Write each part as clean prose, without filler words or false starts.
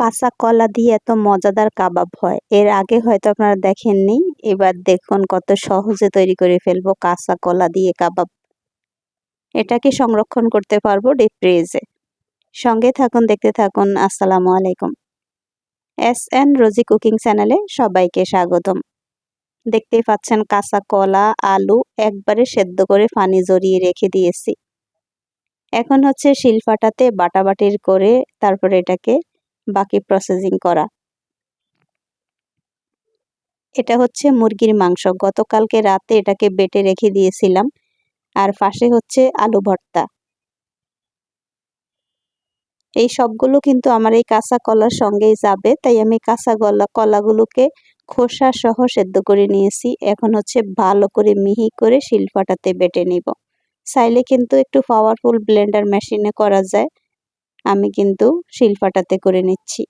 কাঁচা কলা দিয়ে এত মজাদার কাবাব হয় এর আগে হয়তো আপনারা দেখেননি। এবার দেখুন কত সহজে তৈরি করে ফেলবো কাঁচা কলা দিয়ে কাবাব। এটাকে সংরক্ষণ করতে পারবো ডিপ ফ্রিজে। সঙ্গে থাকুন, দেখতে থাকুন। আসসালামু আলাইকুম। এস.এন. রোজি কুকিং চ্যানেলে সবাইকে স্বাগতম। দেখতেই পাচ্ছেন কাঁচা কলা, আলু একবারে সেদ্ধ করে পানি ঝরিয়ে রেখে দিয়েছি। এখন হচ্ছে শিলপাটাতে বাটাবাটির করে তারপরে এটাকে বাকি প্রসেসিং করা। এটা হচ্ছে মুরগির মাংস। গতকালকে রাতে এটাকে বেটে রেখে দিয়েছিলাম। আর পাশে হচ্ছে আলু ভর্তা। এই সবগুলো কিন্তু আমার এই কাঁচা কলার সঙ্গেই যাবে, তাই আমি কাঁচা কলাগুলোকে খোসা সহ সেদ্ধ করে নিয়েছি। এখন হচ্ছে ভালো করে মিহি করে শিলপাটাতে বেটে নিব। চাইলে কিন্তু একটু পাওয়ারফুল ব্লেন্ডার মেশিনে করা যায়, আমি কিন্তু শিলপাটাতে করে নিচ্ছি।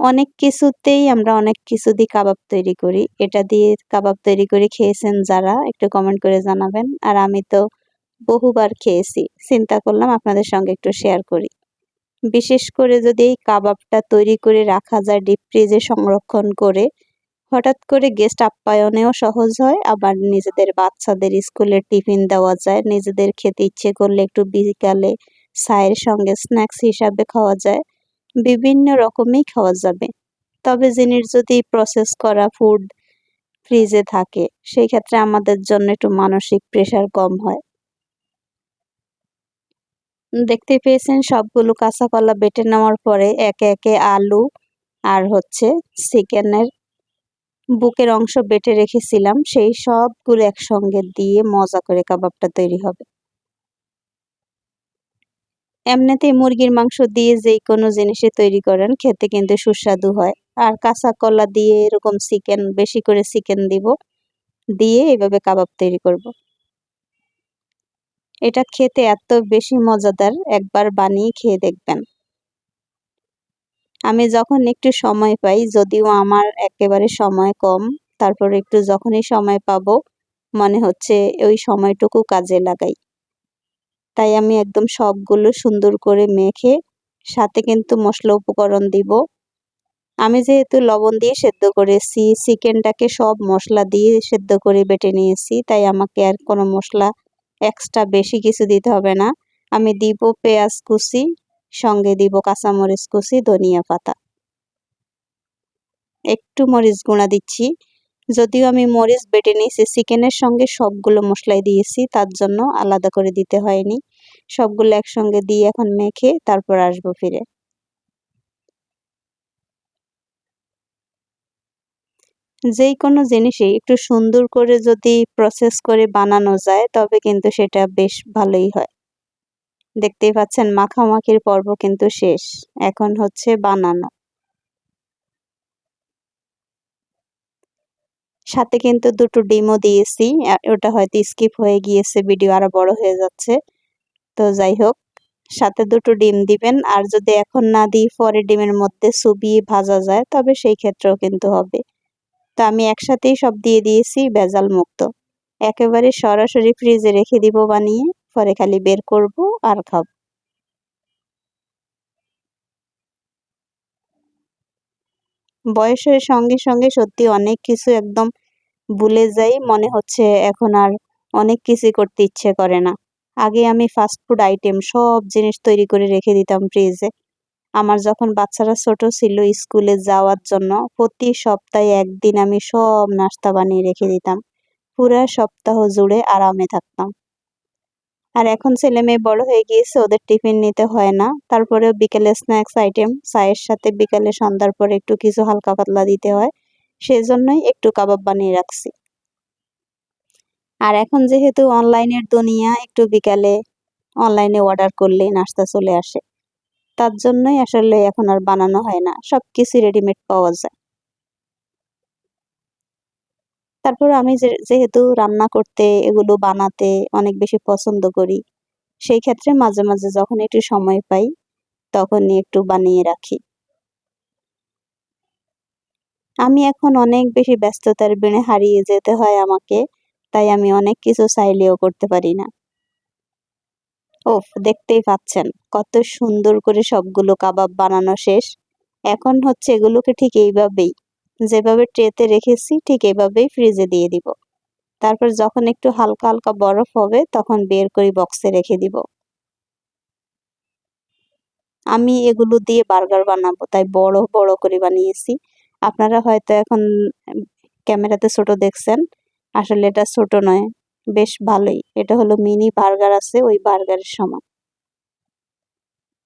অনেক কিছুতেই আমরা অনেক কিছু দিয়ে কাবাব তৈরি করি। এটা দিয়ে কাবাব তৈরি করে খেয়েছেন যারা একটু কমেন্ট করে জানাবেন। আর আমি তো বহুবার খেয়েছি। চিন্তা করলাম আপনাদের সঙ্গে একটু শেয়ার করি। বিশেষ করে যদি এই কাবাবটা তৈরি করে রাখা যায় ডিপ ফ্রিজে সংরক্ষণ করে, হঠাৎ করে গেস্ট আপ্যায়নেও সহজ হয়, আবার নিজেদের বাচ্চাদের স্কুলের টিফিন দেওয়া যায়, নিজেদের খেতে ইচ্ছে করলে একটু বিকালে চায়ের সঙ্গে স্ন্যাক্স হিসাবে খাওয়া যায়, বিভিন্ন রকমই খাওয়া যাবে। তবে জিনিস যদি প্রসেস করা ফুড ফ্রিজে থাকে, সেই ক্ষেত্রে আমাদের জন্য একটু মানসিক প্রেশার কম হয়। দেখতে পেয়েছেন সবগুলো কাঁচা কলা বেটে নেওয়ার পরে একে একে আলু আর হচ্ছে চিকেনের বুকের অংশ বেটে রেখেছিলাম, সেই সবগুলো একসঙ্গে দিয়ে মজা করে কাবাবটা তৈরি হবে। এমনিতেই মুরগির মাংস দিয়ে যেই কোনো জিনিসই তৈরি করেন খেতে কিন্তু সুস্বাদু হয়। আর কাঁচা কলা দিয়ে এরকম চিকেন, বেশি করে চিকেন দিব, দিয়ে এভাবে কাবাব তৈরি করব। এটা খেতে এত বেশি মজাদার, একবার বানিয়ে খেয়ে দেখবেন। আমি যখন একটু সময় পাই, যদিও আমার একেবারে সময় কম, তারপর একটু যখনই সময় পাবো মনে হচ্ছে ওই সময়টুকু কাজে লাগাই। তাই আমি একদম সবগুলো সুন্দর করে মেখে সাথে কিন্তু মশলা উপকরণ দিব। আমি যেহেতু লবণ দিয়ে সেদ্ধ করেছি, চিকেনটাকে সব মশলা দিয়ে সেদ্ধ করে বেটে নিয়েছি, তাই আমাকে আর কোনো মশলা এক্সট্রা বেশি কিছু দিতে হবে না। আমি দিব পেঁয়াজ কুচি, সঙ্গে দিব কাঁচামরিচ কুচি, ধনিয়া পাতা, একটু মরিচ গুঁড়া দিচ্ছি। যদিও আমি মরিচ বেটে নিয়েছি, চিকেনের সঙ্গে সবগুলো মশলাই দিয়েছি, তার জন্য আলাদা করে দিতে হয়নি। সবগুলো একসঙ্গে দিয়ে এখন মেখে তারপর আসবো ফিরে। যেই কোনো জিনিসই একটু সুন্দর করে যদি প্রসেস করে বানানো যায়, তবে কিন্তু সেটা বেশ ভালোই হয়। দেখতেই পাচ্ছেন মাখামাখির পর্ব কিন্তু শেষ, এখন হচ্ছে বানানো। সাথে কিন্তু দুটো ডিমও দিয়েছি, ওটা হয়তো স্কিপ হয়ে গিয়েছে, ভিডিও আরো বড় হয়ে যাচ্ছে। তো যাই হোক, সাথে দুটো ডিম দিবেন। আর যদি এখন না দিই পরে ডিমের মধ্যে চুবিয়ে ভাজা যায়, তবে সেই ক্ষেত্রেও কিন্তু হবে। তো আমি একসাথেই সব দিয়ে দিয়েছি, ভেজাল মুক্ত। একেবারে সরাসরি ফ্রিজে রেখে দিব বানিয়ে, পরে খালি বের করব আর খাব। বয়সের সঙ্গে সঙ্গে সত্যি অনেক কিছু একদম ভুলে যাই, মনে হচ্ছে এখন আর অনেক কিছু করতে ইচ্ছে করে না। আগে আমি ফাস্ট ফুড আইটেম সব জিনিস তৈরি করে রেখে দিতাম ফ্রিজে। আমার যখন বাচ্চারা ছোট ছিল, স্কুলে যাওয়ার জন্য প্রতি সপ্তাহে একদিন আমি সব নাস্তা বানিয়ে রেখে দিতাম। পুরা সপ্তাহ জুড়ে আরামে থাকতাম। আর এখন ছেলে মেয়ে বড় হয়ে গিয়েছে, ওদের টিফিন নিতে হয় না, তারপরেও বিকেলে স্ন্যাক্স আইটেম চায়ের সাথে বিকালে সন্ধ্যার পরে একটু কিছু হালকা পাতলা দিতে হয়, সেজন্যই একটু কাবাব বানিয়ে রাখছি। আর এখন যেহেতু অনলাইনের দুনিয়া, একটু বিকালে অনলাইনে অর্ডার করলেই নাস্তা চলে আসে, তার জন্যই আসলে এখন আর বানানো হয় না, সবকিছু রেডিমেড পাওয়া যায়। তারপর আমি যেহেতু রান্না করতে, এগুলো বানাতে অনেক বেশি পছন্দ করি, সেই ক্ষেত্রে মাঝে মাঝে যখন একটু সময় পাই তখনই একটু বানিয়ে রাখি। আমি এখন অনেক বেশি ব্যস্ততার ভিড়ে হারিয়ে যেতে হয় আমাকে, তাই আমি অনেক কিছু চাইলেও করতে পারি না। ওফ, দেখতেই পাচ্ছেন কত সুন্দর করে সবগুলো কাবাব বানানো শেষ। এখন হচ্ছে এগুলোকে ঠিক এইভাবেই, যেভাবে ট্রেতে রেখেছি ঠিক এইভাবেই ফ্রিজে দিয়ে দিব। তারপর যখন একটু হালকা হালকা বরফ হবে তখন বের করে বক্সে রেখে দিব। আমি এগুলো দিয়ে বার্গার বানাবো তাই বড় বড় করে বানিয়েছি। আপনারা হয়তো এখন ক্যামেরাতে ছোট দেখছেন, আসলে এটা ছোট নয়, বেশ ভালোই। এটা হলো মিনি বার্গার আছে ওই বার্গারের সমান।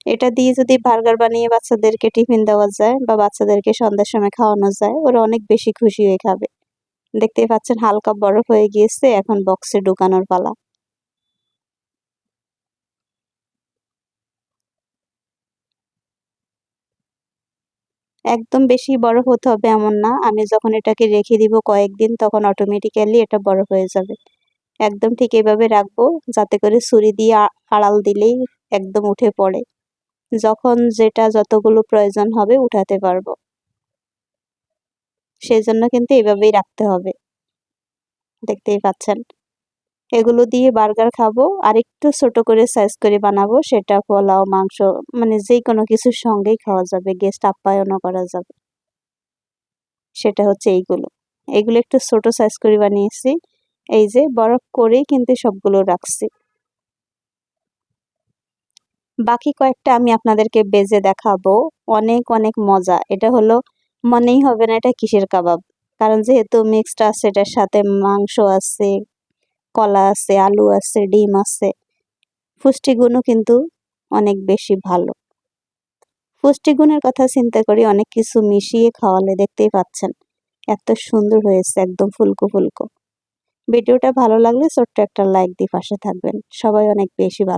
এটা দিয়ে যদি বার্গার বানিয়ে বাচ্চাদেরকে টিফিন দেওয়া যায় বা বাচ্চাদেরকে সন্ধ্যার সময় খাওয়ানো যায়, ওরা অনেক বেশি খুশি হয়ে খাবে। দেখতেই পাচ্ছেন হালকা বরফ হয়ে গিয়েছে, এখন বক্সে ঢুকানোর পালা। একদম বেশি বরফ হতে হবে এমন না, আমি যখন এটাকে রেখে দিব কয়েকদিন তখন অটোমেটিক্যালি এটা বরফ হয়ে যাবে। একদম ঠিক এভাবে রাখবো যাতে করে ছুরি দিয়ে আড়াল দিলেই একদম উঠে পড়ে। যখন যেটা যতগুলো প্রয়োজন হবে উঠাতে পারবো। সেজন্য কিন্তু এভাবেই রাখতে হবে। দেখতেই পাচ্ছেন। এগুলো দিয়ে বার্গার খাবো আর একটু ছোট করে সাইজ করে বানাবো, সেটা পোলাও, মাংস মানে যেকোনো কিছুর সঙ্গেই খাওয়া যাবে, গেস্ট আপ্যায়নও করা যাবে। সেটা হচ্ছে এইগুলো। এগুলো একটু ছোট সাইজ করে বানিয়েছি। এই যে বরফ করেই কিন্তু সবগুলো রাখছি। বাকি কয়েকটা আমি আপনাদেরকে বেজে দেখাবো। অনেক অনেক মজা। এটা হলো, মনেই হবে না এটা কিসের কাবাব। কারণ যেহেতু মিক্সড আছে, এটার সাথে মাংস আছে, কলা আছে, আলু আছে, ডিম আছে। পুষ্টিগুণও কিন্তু অনেক বেশি ভালো। পুষ্টিগুণের কথা চিন্তা করি অনেক কিছু মিশিয়ে খাওয়ালে দেখতেই পাচ্ছেন এত সুন্দর হয়েছে, একদম ফুলকো ফুলকো। ভিডিওটা ভালো লাগলে ছোট্ট একটা লাইক দিয়ে পাশে থাকবেন। সবাই অনেক বেশি ভালো